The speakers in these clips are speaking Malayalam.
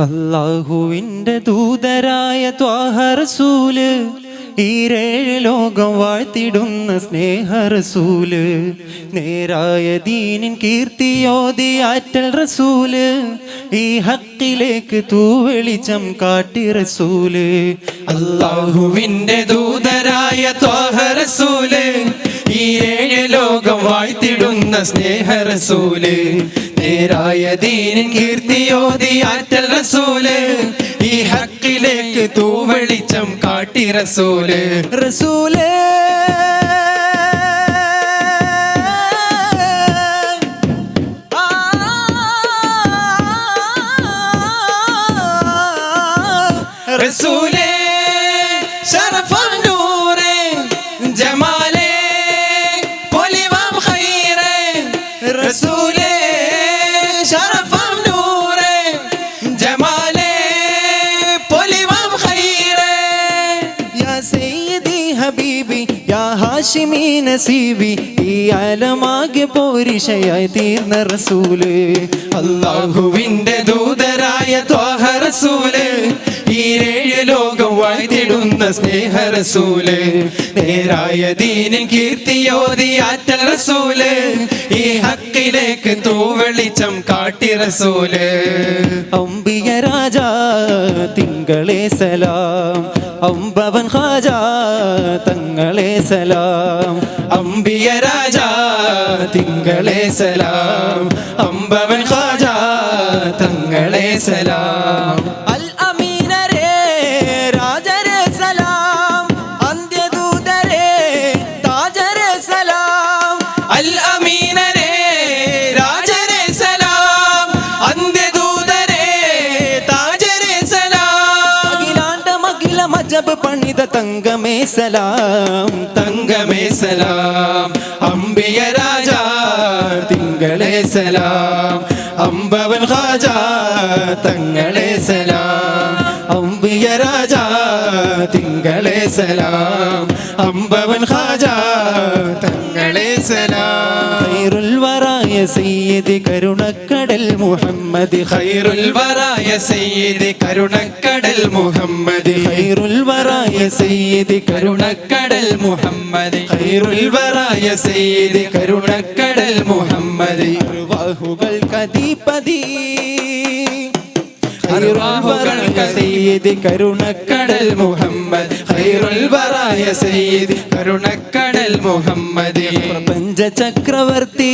അല്ലാഹുവിൻ്റെ ദൂതരായ ത്വാഹ റസൂല്, ഈരേഴ് ലോകം വാഴ്ത്തിടുന്ന സ്നേഹ റസൂല്, നേരായ ദീനിൻ കീർത്തിയോതി ആറ്റൽ റസൂല്, ഈ ഹക്കിലേക്ക് തൂവെളിച്ചം കാട്ടി റസൂല്. അല്ലാഹുവിൻ്റെ ദൂതരായ ത്വാഹ റസൂല്, ഈരേഴ് ലോകം വാഴ്ത്തിടുന്ന സ്നേഹ റസൂല്, നേരായ ദീനിൻ കീർത്തിയോതി ആറ്റൽ റസൂല്, ഈ ഹക്കിലേക്ക് തൂവെളിച്ചം കാട്ടി റസൂല്. റസൂലേ റസൂലേ ശറഫുൽ നൂറേ ജമാലേ പൊലിവാം ഖൈറേ, റസൂലേ ശറഫുൽ നൂറേ ജമാലേ പൊലിവാം ഖൈറേ. യാ സയ്യിദി ഹബീബി യാ ഹാഷിമി നസീബി, ഈ ആലമാകെ പോരിഷയായി തീർന്ന റസൂല്. അല്ലാഹുവിൻ്റെ ദൂതരായ ത്വാഹ റസൂല്, ഈരേഴ് ലോകം വാഴ്ത്തിടുന്ന സ്നേഹ റസൂല്, നേരായ ദീനിൻ കീർത്തിയോതി ആറ്റൽ റസൂല്, ഈ ഹക്കിലേക്ക് തൂവെളിച്ചം കാട്ടി റസൂല്. അംബിയ രാജാ തിങ്കളെ സലാം, അംബവൻ ഖാജാ തങ്ങളെ സലാം. അംബിയ രാജാ തിങ്കളെ സലാം, അംബവൻ ഖാജാ തങ്ങളെ സലാം. അൽ അമീനരേ രാജരേ സലാം, അന്ത്യദൂതരേ താജരേ സലാം. അൽ അമീനരേ രാജരേ സലാം, അന്ത്യദൂതരേ താജരേ സലാം. അഖിലാണ്ടമഖില മജബ് പണിത തങ്കമേ സലാം, തങ്കമേ സലാം. അംബിയ രാജാ തിങ്കളെ സലാം, അംബവൻ ഖാജാ തങ്ങളെ സലാം. അംബിയ രാജാ തിങ്കളെ സലാം, അംബവൻ ഖാജാ തങ്ങളെ സലാം. ഖൈറുൽ വറായ സയ്യിദി കരുണക്കടൽ മുഹമ്മദ്, ഖൈറുൽ വറായ സയ്യിദി കരുണക്കടൽ മുഹമ്മദ്, ഖൈറുൽ വറായ സയ്യിദി കരുണക്കടൽ മുഹമ്മദ്, ഖൈറുൽ വറായ സയ്യിദി കരുണക്കടൽ മുഹമ്മദ്. അർവാഹുകൾക്കധിപതി സയ്യിദി കരുണക്കടൽ മുഹമ്മദ്, ഖൈറുൽ വറായ സയ്യിദി കരുണക്കടൽ മുഹമ്മദ്. പ്രപഞ്ച ചക്രവർത്തി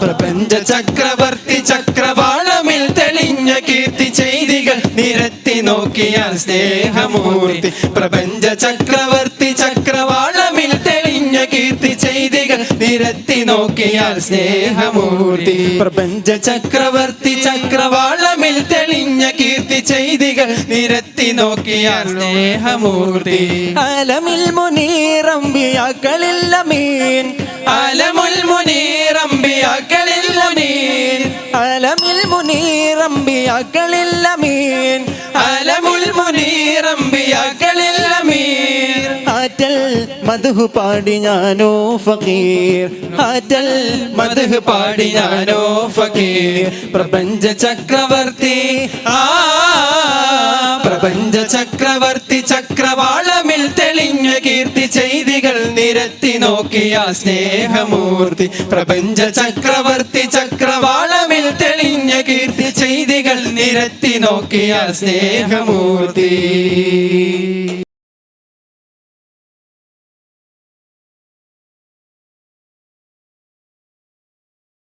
പ്രപഞ്ച ചക്രവർത്തി ചക്രവാളമിൽ തെളിഞ്ഞ കീർത്തി ചെയ്തികൾ നിരത്തി നോക്കിയാൽ സ്നേഹമൂർത്തി. പ്രപഞ്ച ചക്രവർത്തി ചക്രവാളമിൽ തെളിഞ്ഞ കീർത്തി ചെയ്തികൾ നിരത്തി നോക്കിയാൽ സ്നേഹമൂർത്തി. പ്രപഞ്ച ചക്രവർത്തി ചക്രവാളമിൽ തെളിഞ്ഞ കീർത്തി ചെയ്തികൾ നിരത്തി നോക്കിയാൽ സ്നേഹമൂർത്തി. അലമിൽ മുനീർ അംബിയാക്കളിൽ അമീൻ, അലമുൽ മുനീർ അംബിയാക്കളിൽ അമീൻ, അലമിൽ മുനീർ അംബിയാക്കളിൽ അമീൻ, അലമുൽ മുനീർ അംബിയാക്കളിൽ അമീൻ. ആറ്റൽ മദ്ഹ് പാടി ഞാനോ ഫഖീർ, ആറ്റൽ മദ്ഹ് പാടി ഞാനോ ഫഖീർ. പ്രപഞ്ച ചക്രവർത്തി പ്രപഞ്ച ചക്രവർത്തി ചക്രവാളമിൽ തെളിഞ്ഞ കീർത്തി ചെയ്തികൾ നിരത്തി നോക്കിയ സ്നേഹമൂർത്തി. പ്രപഞ്ച ചക്രവർത്തി ചക്രവാളമിൽ തെളിഞ്ഞ കീർത്തി ചെയ്തികൾ നിരത്തി നോക്കിയ സ്നേഹമൂർത്തി.